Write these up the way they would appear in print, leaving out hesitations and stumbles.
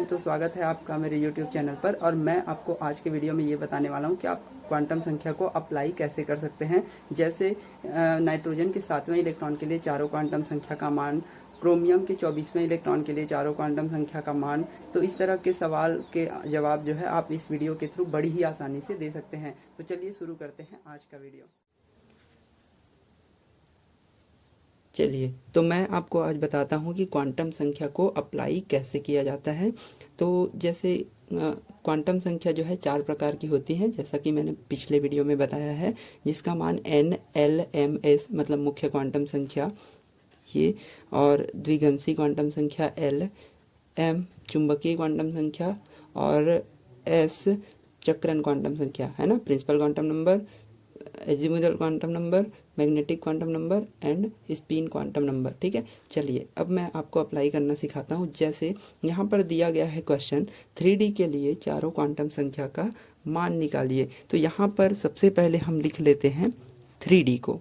Friend, तो स्वागत है आपका मेरे YouTube चैनल पर। और मैं आपको आज के वीडियो में ये बताने वाला हूँ कि आप क्वांटम संख्या को अप्लाई कैसे कर सकते हैं। जैसे नाइट्रोजन के 7वें इलेक्ट्रॉन के लिए चारों क्वांटम संख्या का मान, क्रोमियम के 24वें इलेक्ट्रॉन के लिए चारों क्वांटम संख्या का मान। तो इस तरह के सवाल के जवाब जो है आप इस वीडियो के थ्रू बड़ी ही आसानी से दे सकते हैं। तो चलिए शुरू करते हैं आज का वीडियो। चलिए, तो मैं आपको आज बताता हूँ कि क्वांटम संख्या को अप्लाई कैसे किया जाता है। तो जैसे क्वांटम संख्या जो है 4 प्रकार की होती है, जैसा कि मैंने पिछले वीडियो में बताया है, जिसका मान n, l, m, s मतलब मुख्य क्वांटम संख्या ये, और द्विघंसी क्वांटम संख्या l, m चुंबकीय क्वांटम संख्या, और s चक्रण क्वांटम संख्या है ना, principal quantum number, azimuthal quantum number, magnetic quantum number and spin quantum number. ठीक है, चलिए अब मैं आपको अप्लाई करना सिखाता हूँ। जैसे यहाँ पर दिया गया है क्वेश्चन 3D के लिए चारों क्वांटम संख्या का मान निकालिए। तो यहाँ पर सबसे पहले हम लिख लेते हैं 3D को।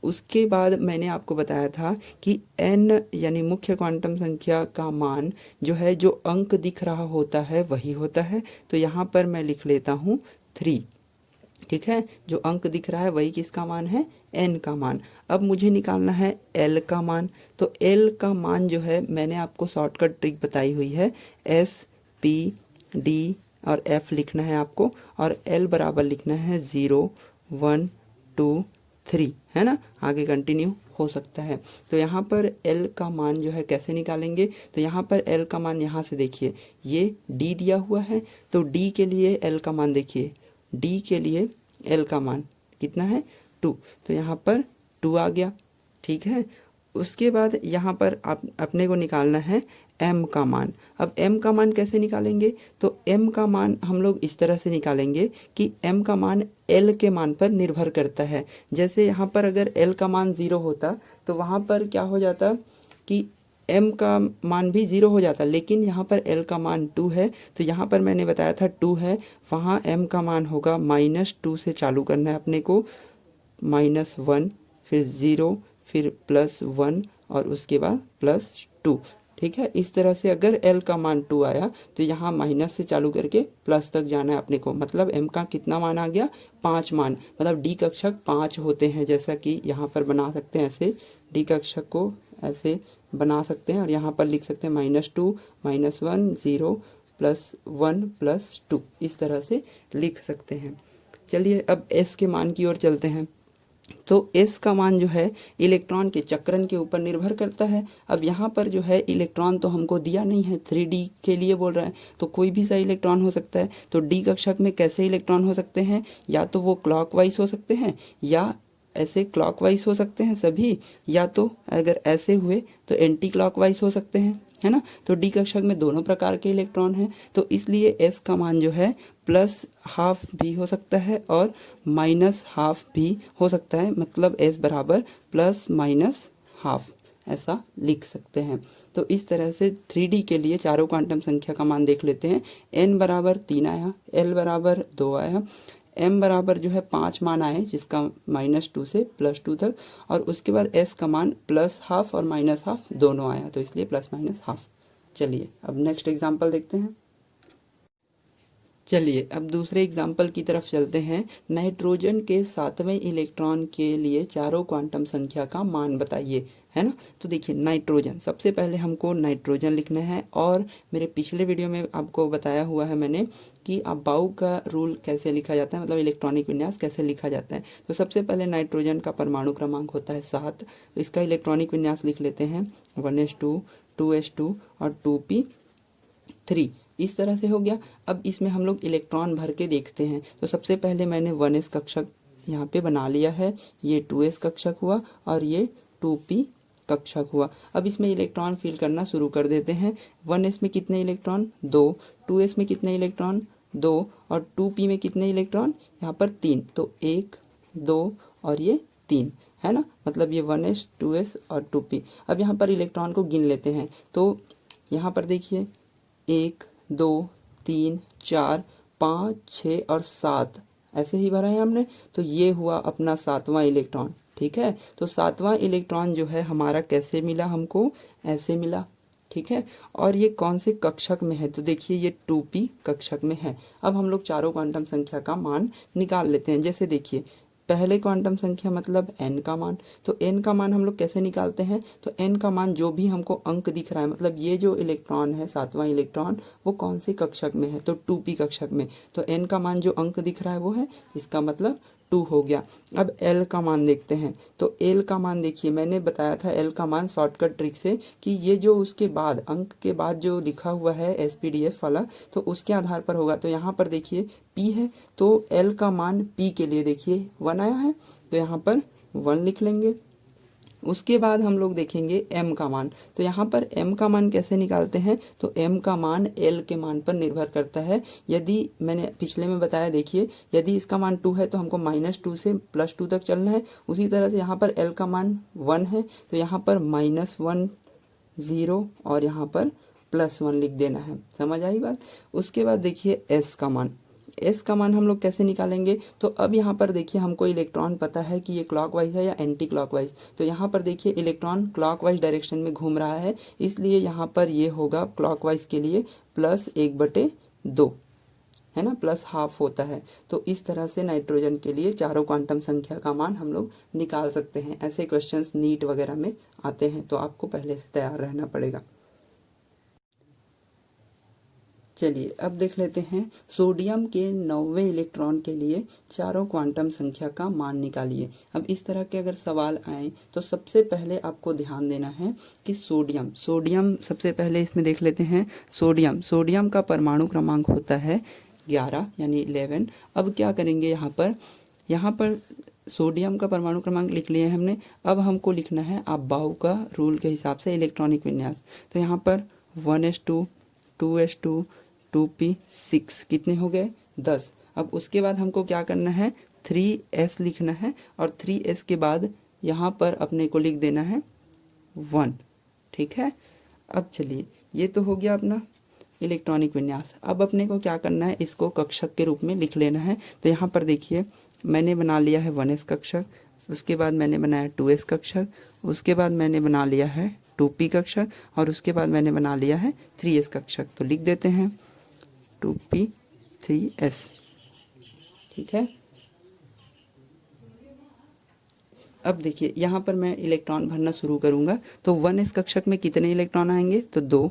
उसके बाद मैंने आपको बताया था कि n यानी मुख्य क्वांटम संख्या का मान जो है, जो अंक दिख रहा होता है वही होता है। तो यहाँ पर मैं लिख लेता हूँ 3। ठीक है, जो अंक दिख रहा है वही किसका मान है, n का मान। अब मुझे निकालना है l का मान। तो l का मान जो है, मैंने आपको शॉर्टकट ट्रिक बताई हुई है, s, p, d और f लिखना है आपको, और l बराबर लिखना है 0, 1, 2, 3, है ना। आगे कंटिन्यू हो सकता है। तो यहाँ पर l का मान जो है कैसे निकालेंगे, तो यहाँ पर l का मान यहाँ से देखिए, ये d दिया हुआ है, तो d के लिए l का मान देखिए, d के लिए l का मान कितना है, 2। तो यहाँ पर 2 आ गया। ठीक है, उसके बाद यहाँ पर आप अपने को निकालना है m का मान। अब m का मान कैसे निकालेंगे, तो m का मान हम लोग इस तरह से निकालेंगे कि m का मान l के मान पर निर्भर करता है। जैसे यहाँ पर अगर l का मान 0 होता तो वहाँ पर क्या हो जाता कि m का मान भी 0 हो जाता, लेकिन यहाँ पर l का मान 2 है। तो यहाँ पर मैंने बताया था 2 है, वहाँ m का मान होगा -2 से चालू करना है अपने को, -1 फिर 0 फिर +1 और उसके बाद +2। ठीक है, इस तरह से अगर l का मान 2 आया तो यहाँ माइनस से चालू करके प्लस तक जाना है अपने को। मतलब m का कितना मान आ गया, 5 मान। मतलब d कक्षक 5 होते हैं, जैसा कि यहाँ पर बना सकते हैं, ऐसे d कक्षक को ऐसे बना सकते हैं, और यहाँ पर लिख सकते हैं -2, -1, 0, +1, +2, इस तरह से लिख सकते हैं। चलिए अब s के मान की ओर चलते हैं। तो s का मान जो है इलेक्ट्रॉन के चक्रण के ऊपर निर्भर करता है। अब यहाँ पर जो है इलेक्ट्रॉन तो हमको दिया नहीं है, 3D के लिए बोल रहा है, तो कोई भी सा इलेक्ट्रॉन हो सकता है। तो d कक्षक में कैसे इलेक्ट्रॉन हो सकते हैं, या तो वो क्लॉकवाइज हो सकते हैं, या ऐसे क्लॉकवाइज हो सकते हैं सभी, या तो अगर ऐसे हुए तो एंटी क्लॉकवाइज हो सकते हैं, है ना। तो डी कक्षक में दोनों प्रकार के इलेक्ट्रॉन हैं, तो इसलिए s का मान जो है +½ भी हो सकता है और -½ भी हो सकता है। मतलब s बराबर +−½ ऐसा लिख सकते हैं। तो इस तरह से 3D के लिए चारों क्वांटम संख्या का मान देख लेते हैं। n बराबर 3 आया, l बराबर 2 आया, m बराबर जो है 5 मान आए, जिसका -2 से +2 तक, और उसके बाद s का मान +½ और -½ दोनों आया, तो इसलिए +−½ चलिए अब नेक्स्ट एग्जाम्पल देखते हैं। चलिए अब दूसरे एग्जाम्पल की तरफ चलते हैं। नाइट्रोजन के 7वें इलेक्ट्रॉन के लिए चारों क्वांटम संख्या का मान बताइए, है ना। तो देखिए नाइट्रोजन, सबसे पहले हमको नाइट्रोजन लिखना है, और मेरे पिछले वीडियो में आपको बताया हुआ है मैंने कि अबाउ का रूल कैसे लिखा जाता है, मतलब इलेक्ट्रॉनिक विन्यास कैसे लिखा जाता है। तो सबसे पहले नाइट्रोजन का परमाणु क्रमांक होता है 7, तो इसका इलेक्ट्रॉनिक विन्यास लिख लेते हैं 1s2, 2s2 और 2p3, इस तरह से हो गया। अब इसमें हम लोग इलेक्ट्रॉन भर के देखते हैं। तो सबसे पहले मैंने 1s कक्षक यहाँ पे बना लिया है, ये 2s कक्षक हुआ और ये 2p कक्षक हुआ। अब इसमें इलेक्ट्रॉन फिल करना शुरू कर देते हैं। 1s में कितने इलेक्ट्रॉन, 2, 2s में कितने इलेक्ट्रॉन, 2, और 2p में कितने इलेक्ट्रॉन, यहाँ पर 3, तो 1, 2 और ये 3, है ना। मतलब ये 1s, 2s और 2p। अब यहाँ पर इलेक्ट्रॉन को गिन लेते हैं। तो यहाँ पर देखिए 1, 2, 3, 4, 5, 6 और 7 ऐसे ही भरा है हमने। तो ये हुआ अपना 7वां इलेक्ट्रॉन। ठीक है, तो 7वां इलेक्ट्रॉन जो है हमारा कैसे मिला, हमको ऐसे मिला, ठीक है। और ये कौन से कक्षक में है, तो देखिए ये 2p कक्षक में है। अब हम लोग चारों क्वांटम संख्या का मान निकाल लेते हैं। जैसे देखिए पहले क्वांटम संख्या मतलब n का मान, तो n का मान हम लोग कैसे निकालते हैं, तो n का मान जो भी हमको अंक दिख रहा है, मतलब ये जो इलेक्ट्रॉन है 7वां इलेक्ट्रॉन वो कौन से कक्षक में है, तो 2p कक्षक में, तो n का मान जो अंक दिख रहा है वो है, इसका मतलब 2 हो गया। अब L का मान देखते हैं, तो L का मान देखिए मैंने बताया था L का मान शॉर्टकट ट्रिक से कि ये जो उसके बाद अंक के बाद जो लिखा हुआ है SPDF वाला, तो उसके आधार पर होगा। तो यहाँ पर देखिए P है, तो L का मान P के लिए देखिए 1 आया है, तो यहाँ पर 1 लिख लेंगे। उसके बाद हम लोग देखेंगे m का मान, तो यहाँ पर m का मान कैसे निकालते हैं, तो m का मान l के मान पर निर्भर करता है। यदि मैंने पिछले में बताया, देखिए यदि इसका मान 2 है तो हमको -2 से +2 तक चलना है। उसी तरह से यहाँ पर l का मान 1 है, तो यहाँ पर -1 0 और यहाँ पर +1 लिख देना है। समझ आई बात। उसके बाद देखिए s का मान, एस का मान हम लोग कैसे निकालेंगे, तो अब यहाँ पर देखिए हमको इलेक्ट्रॉन पता है कि ये क्लॉकवाइज है या एंटी क्लॉकवाइज, तो यहाँ पर देखिए इलेक्ट्रॉन क्लॉकवाइज डायरेक्शन में घूम रहा है, इसलिए यहाँ पर ये होगा क्लॉकवाइज के लिए +1/2 है ना, +½ होता है। तो इस तरह से नाइट्रोजन के लिए चारों क्वांटम संख्या का मान हम लोग निकाल सकते हैं। ऐसे क्वेश्चंस नीट वगैरह में आते हैं, तो आपको पहले से तैयार रहना पड़ेगा। चलिए अब देख लेते हैं सोडियम के 9वें इलेक्ट्रॉन के लिए चारों क्वांटम संख्या का मान निकालिए। अब इस तरह के अगर सवाल आए तो सबसे पहले आपको ध्यान देना है कि सोडियम सबसे पहले इसमें देख लेते हैं। सोडियम का परमाणु क्रमांक होता है 11 यानी 11। अब क्या करेंगे, यहाँ पर सोडियम का परमाणु क्रमांक लिख लिए हमने। अब हमको लिखना है अबाउ का रूल के हिसाब से इलेक्ट्रॉनिक विन्यास। तो यहाँ पर 1s2 2s2 2p 6 कितने हो गए 10। अब उसके बाद हमको क्या करना है, 3s लिखना है, और 3s के बाद यहाँ पर अपने को लिख देना है 1। ठीक है। अब चलिए ये तो हो गया अपना इलेक्ट्रॉनिक विन्यास। अब अपने को क्या करना है, इसको कक्षक के रूप में लिख लेना है। तो यहाँ पर देखिए मैंने बना लिया है 1s कक्षक, उसके बाद मैंने बनाया 2s कक्षक, उसके बाद मैंने बना लिया है 2p कक्षक, और उसके बाद मैंने बना लिया है 3s कक्षक। तो लिख देते हैं 2p 3s। ठीक है। अब देखिए यहाँ पर मैं इलेक्ट्रॉन भरना शुरू करूंगा। तो 1s कक्षक में कितने इलेक्ट्रॉन आएंगे, तो 2।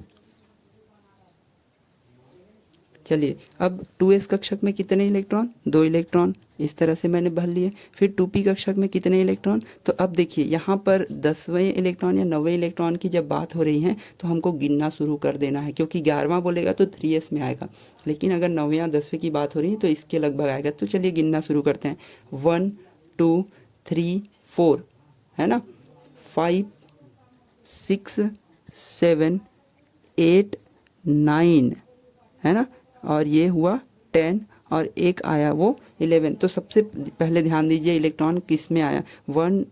चलिए अब 2s कक्षक में कितने इलेक्ट्रॉन, 2 इलेक्ट्रॉन। इस तरह से मैंने भर लिए। फिर 2p कक्षक में कितने इलेक्ट्रॉन, तो अब देखिए यहाँ पर 10वें इलेक्ट्रॉन या 9वें इलेक्ट्रॉन की जब बात हो रही है तो हमको गिनना शुरू कर देना है, क्योंकि 11वां बोलेगा तो 3s में आएगा, लेकिन अगर 9वें या 10वें की बात हो रही है तो इसके लगभग आएगा। तो चलिए गिनना शुरू करते हैं। 1 2 3 4 है ना, 5 6 7 8 9 है ना, और ये हुआ 10 और एक आया वो 11। तो सबसे पहले ध्यान दीजिए इलेक्ट्रॉन किस में आया, 1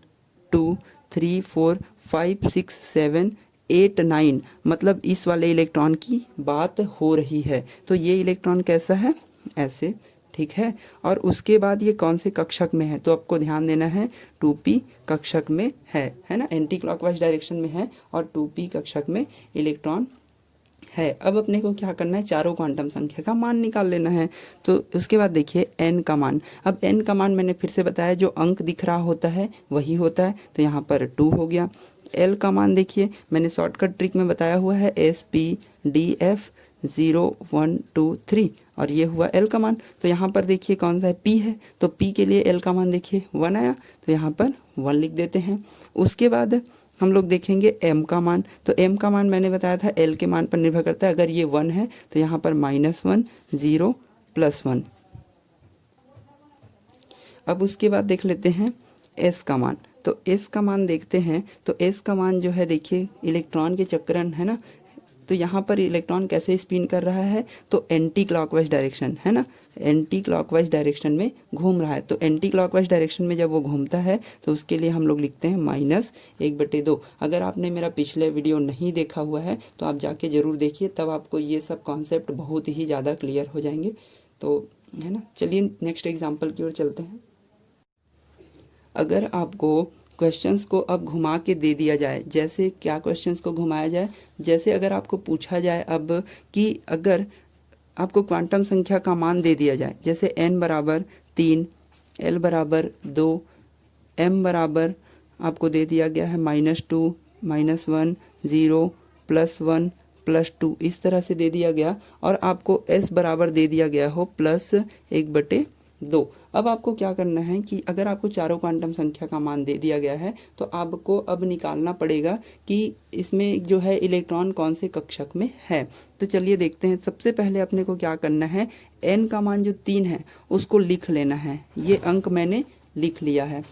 2 3 4 5 6 7 8 9, मतलब इस वाले इलेक्ट्रॉन की बात हो रही है। तो ये इलेक्ट्रॉन कैसा है, ऐसे। ठीक है। और उसके बाद ये कौन से कक्षक में है, तो आपको ध्यान देना है 2p कक्षक में है ना, एंटी क्लॉकवाइज डायरेक्शन में है, और 2p कक्षक में इलेक्ट्रॉन है। अब अपने को क्या करना है, चारों क्वांटम संख्या का मान निकाल लेना है। तो उसके बाद देखिए n का मान। अब n का मान मैंने फिर से बताया, जो अंक दिख रहा होता है वही होता है, तो यहाँ पर 2 हो गया। l का मान देखिए मैंने शॉर्टकट ट्रिक में बताया हुआ है, SPDF 0 1 2 3, और ये हुआ l का मान। तो यहाँ पर देखिए कौन सा है, p है, तो p के लिए l का मान देखिए 1 आया, तो यहाँ पर 1 लिख देते हैं। उसके बाद हम लोग देखेंगे m का मान। तो m का मान मैंने बताया था l के मान पर निर्भर करता है। अगर ये 1 है तो यहाँ पर -1 0 +1। अब उसके बाद देख लेते हैं s का मान। तो s का मान देखते हैं, तो s का मान जो है देखिए इलेक्ट्रॉन के चक्रण है ना, तो यहाँ पर इलेक्ट्रॉन कैसे स्पिन कर रहा है, तो एंटी क्लॉकवाइज डायरेक्शन है ना, एंटी क्लॉकवाइज डायरेक्शन में घूम रहा है। तो एंटी क्लॉकवाइज डायरेक्शन में जब वो घूमता है तो उसके लिए हम लोग लिखते हैं -1/2। अगर आपने मेरा पिछले वीडियो नहीं देखा हुआ है तो आप जाके ज़रूर देखिए, तब आपको ये सब कॉन्सेप्ट बहुत ही ज़्यादा क्लियर हो जाएंगे। तो है ना, चलिए नेक्स्ट एग्जाम्पल की ओर चलते हैं। अगर आपको क्वेश्चंस को अब घुमा के दे दिया जाए। जैसे क्या क्वेश्चंस को घुमाया जाए, जैसे अगर आपको पूछा जाए अब कि अगर आपको क्वांटम संख्या का मान दे दिया जाए, जैसे n बराबर 3, l बराबर 2, m बराबर आपको दे दिया गया है -2, -1, 0, +1, +2, इस तरह से दे दिया गया, और आपको s बराबर दे दिया गया हो +1/2। अब आपको क्या करना है कि अगर आपको चारों क्वांटम संख्या का मान दे दिया गया है तो आपको अब निकालना पड़ेगा कि इसमें जो है इलेक्ट्रॉन कौन से कक्षक में है। तो चलिए देखते हैं। सबसे पहले अपने को क्या करना है, n का मान जो 3 है उसको लिख लेना है। ये अंक मैंने लिख लिया है।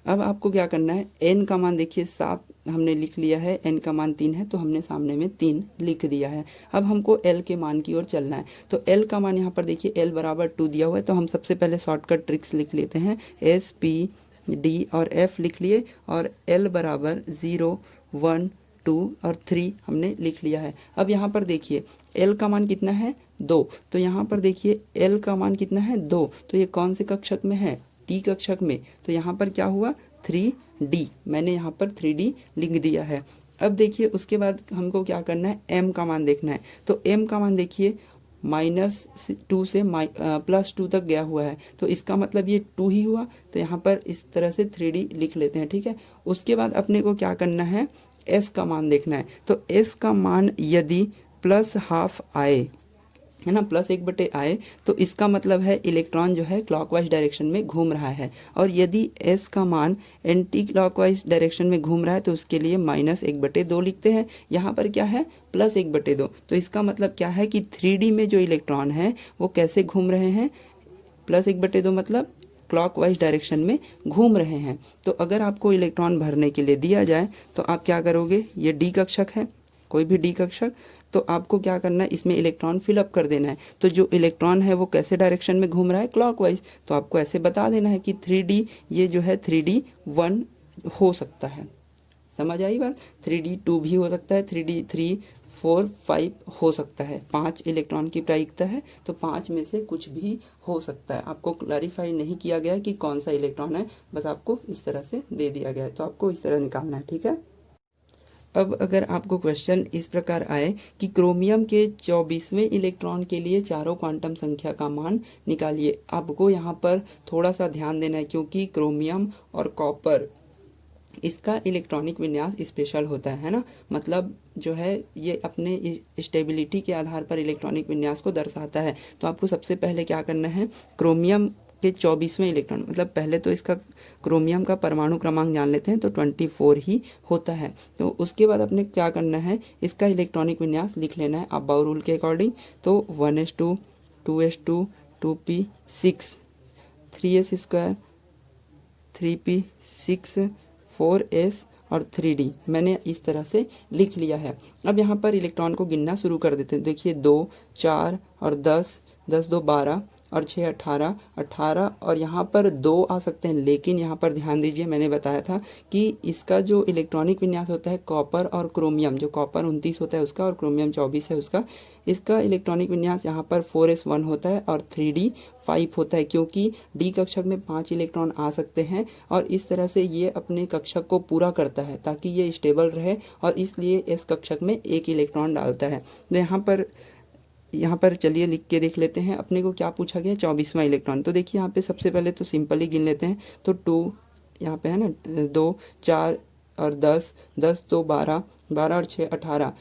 अब आपको क्या करना है, n का मान देखिए साफ हमने लिख लिया है, n का मान 3 है तो हमने सामने में 3 लिख दिया है। अब हमको l के मान की ओर चलना है। तो l का मान यहाँ पर देखिए l बराबर 2 दिया हुआ है, तो हम सबसे पहले शॉर्टकट ट्रिक्स लिख लेते हैं। s, p, d और f लिख लिए, और l बराबर 0, 1, 2 और 3 हमने लिख लिया है। अब यहाँ पर देखिए l का मान कितना है, 2, तो यहाँ पर देखिए l का मान कितना है, 2, तो ये कौन से कक्षक में है, डी कक्षक में। तो यहाँ पर क्या हुआ, 3D, मैंने यहाँ पर 3D लिख दिया है। अब देखिए उसके बाद हमको क्या करना है, m का मान देखना है। तो m का मान देखिए -2 से +2 तक गया हुआ है, तो इसका मतलब ये 2 ही हुआ। तो यहाँ पर इस तरह से 3D लिख लेते हैं, ठीक है। उसके बाद अपने को क्या करना है, s का मान देखना है। तो s का मान यदि +½ आए, है ना, +1/2 आए, तो इसका मतलब है इलेक्ट्रॉन जो है क्लॉकवाइज डायरेक्शन में घूम रहा है। और यदि s का मान एंटी क्लॉकवाइज डायरेक्शन में घूम रहा है तो उसके लिए -1/2 लिखते हैं। यहाँ पर क्या है, +1/2, तो इसका मतलब क्या है कि 3D में जो इलेक्ट्रॉन है वो कैसे घूम रहे हैं, +1/2 मतलब क्लॉकवाइज डायरेक्शन में घूम रहे हैं। तो अगर आपको इलेक्ट्रॉन भरने के लिए दिया जाए तो आप क्या करोगे, ये डी कक्षक है, कोई भी डी कक्षक, तो आपको क्या करना है, इसमें इलेक्ट्रॉन फिलअप कर देना है। तो जो इलेक्ट्रॉन है वो कैसे डायरेक्शन में घूम रहा है, क्लॉकवाइज, तो आपको ऐसे बता देना है कि 3D, ये जो है 3D 1 हो सकता है। समझ आई बात, 3D 2 भी हो सकता है, 3D 3, 4, 5 हो सकता है। 5 इलेक्ट्रॉन की प्रायिकता है, तो 5 में से कुछ भी हो सकता है। आपको क्लैरिफाई नहीं किया गया कि कौन सा इलेक्ट्रॉन है, बस आपको इस तरह से दे दिया गया है, तो आपको इस तरह निकालना है, ठीक है। अब अगर आपको क्वेश्चन इस प्रकार आए कि क्रोमियम के 24वें इलेक्ट्रॉन के लिए चारों क्वांटम संख्या का मान निकालिए। आपको यहाँ पर थोड़ा सा ध्यान देना है, क्योंकि क्रोमियम और कॉपर इसका इलेक्ट्रॉनिक विन्यास स्पेशल होता है ना, मतलब जो है ये अपने स्टेबिलिटी के आधार पर इलेक्ट्रॉनिक विन्यास को दर्शाता है। तो आपको सबसे पहले क्या करना है, क्रोमियम के 24वें इलेक्ट्रॉन, मतलब पहले तो इसका क्रोमियम का परमाणु क्रमांक जान लेते हैं, तो 24 ही होता है। तो उसके बाद अपने क्या करना है, इसका इलेक्ट्रॉनिक विन्यास लिख लेना है अबाउ रूल के अकॉर्डिंग। तो 1s2, 2s2, 2p6, 3s2, 3p6, 4s और 3d मैंने इस तरह से लिख लिया है। अब यहाँ पर इलेक्ट्रॉन को गिनना शुरू कर देते हैं। देखिए 2, 4 और 10, 10 2 12 और 6 18, 18 और यहाँ पर 2 आ सकते हैं, लेकिन यहाँ पर ध्यान दीजिए, मैंने बताया था कि इसका जो इलेक्ट्रॉनिक विन्यास होता है कॉपर और क्रोमियम, जो कॉपर 29 होता है उसका और क्रोमियम 24 है उसका, इसका इलेक्ट्रॉनिक विन्यास यहाँ पर 4s1 होता है और 3d 5 होता है, क्योंकि डी कक्षक में 5 इलेक्ट्रॉन आ सकते हैं और इस तरह से ये अपने कक्षक को पूरा करता है ताकि ये स्टेबल रहे, और इसलिए इस कक्षक में 1 इलेक्ट्रॉन डालता है। तो यहाँ पर चलिए लिख के देख लेते हैं अपने को क्या पूछा गया, 24वां इलेक्ट्रॉन। तो देखिए यहाँ पे सबसे पहले तो सिंपल ही गिन लेते हैं। तो 2 यहाँ पे है ना, 2, 4 और 10, 10 2 12, 12 और 6 18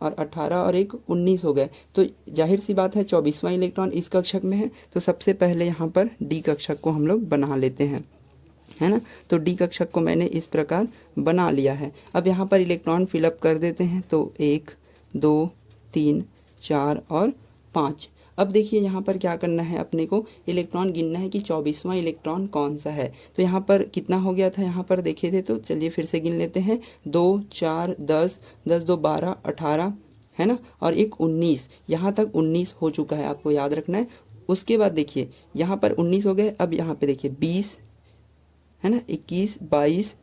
और 18 और 1 19 हो गए। तो जाहिर सी बात है 24वां इलेक्ट्रॉन इस कक्षक में है। तो सबसे पहले यहाँ पर डी कक्षक को हम लोग बना लेते हैं, है ना। तो डी कक्षक को मैंने इस प्रकार बना लिया है। अब यहाँ पर इलेक्ट्रॉन फिलअप कर देते हैं। तो 1, 2, 3, 4 और 5। अब देखिए यहाँ पर क्या करना है, अपने को इलेक्ट्रॉन गिनना है कि 24वां इलेक्ट्रॉन कौन सा है। तो यहाँ पर कितना हो गया था, यहाँ पर देखे थे, तो चलिए फिर से गिन लेते हैं। 2, 4, 10, 10 2 12, 18 है ना, और 1 19, यहाँ तक 19 हो चुका है, आपको याद रखना है। उसके बाद देखिए यहाँ पर 19 हो गए। अब यहाँ पे देखिए 20 है ना, 21, 22,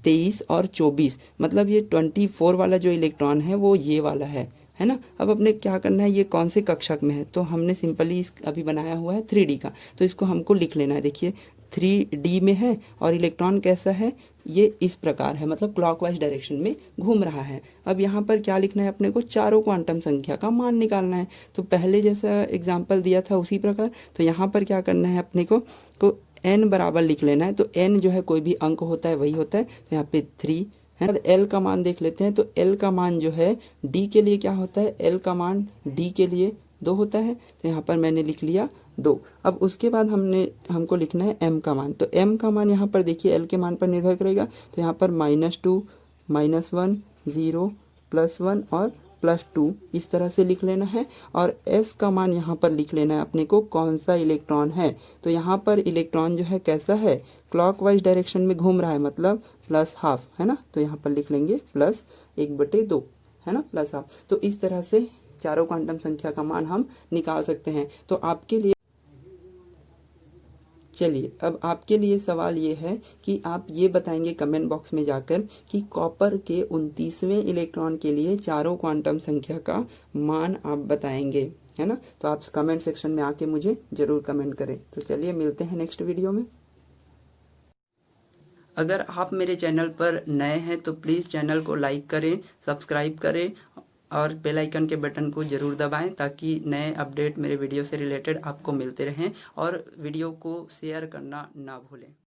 23 और 24, मतलब ये 24 वाला जो इलेक्ट्रॉन है वो ये वाला है ना। अब अपने क्या करना है, ये कौन से कक्षक में है, तो हमने सिंपली अभी बनाया हुआ है 3D का, तो इसको हमको लिख लेना है। देखिए 3D में है और इलेक्ट्रॉन कैसा है, ये इस प्रकार है, मतलब क्लॉकवाइज डायरेक्शन में घूम रहा है। अब यहाँ पर क्या लिखना है अपने को, चारों क्वांटम संख्या का मान निकालना है। तो पहले जैसा एग्जाम्पल दिया था उसी प्रकार, तो यहाँ पर क्या करना है अपने को n बराबर लिख लेना है। तो n जो है कोई भी अंक होता है वही होता है, तो यहाँ पे 3 है। l का मान देख लेते हैं, तो l का मान जो है d के लिए क्या होता है, l का मान d के लिए 2 होता है, तो यहाँ पर मैंने लिख लिया 2। अब उसके बाद हमको लिखना है m का मान। तो m का मान यहाँ पर देखिए l के मान पर निर्भर करेगा, तो यहाँ पर -2, -1, 0, +1 और +2 इस तरह से लिख लेना है। और s का मान यहाँ पर लिख लेना है अपने को, कौन सा इलेक्ट्रॉन है। तो यहाँ पर इलेक्ट्रॉन जो है कैसा है, क्लॉकवाइज डायरेक्शन में घूम रहा है, मतलब +½ है ना। तो यहाँ पर लिख लेंगे +1/2 है ना, +½ तो इस तरह से चारों क्वांटम संख्या का मान हम निकाल सकते हैं। तो आपके लिए चलिए अब आपके लिए सवाल ये है कि आप ये बताएंगे कमेंट बॉक्स में जाकर कि कॉपर के 29वें इलेक्ट्रॉन के लिए चारों क्वांटम संख्या का मान आप बताएंगे, है ना। तो आप कमेंट सेक्शन में आके मुझे ज़रूर कमेंट करें। तो चलिए मिलते हैं नेक्स्ट वीडियो में। अगर आप मेरे चैनल पर नए हैं तो प्लीज़ चैनल को लाइक करें, सब्सक्राइब करें और बेल आइकन के बटन को ज़रूर दबाएं, ताकि नए अपडेट मेरे वीडियो से रिलेटेड आपको मिलते रहें, और वीडियो को शेयर करना ना भूलें।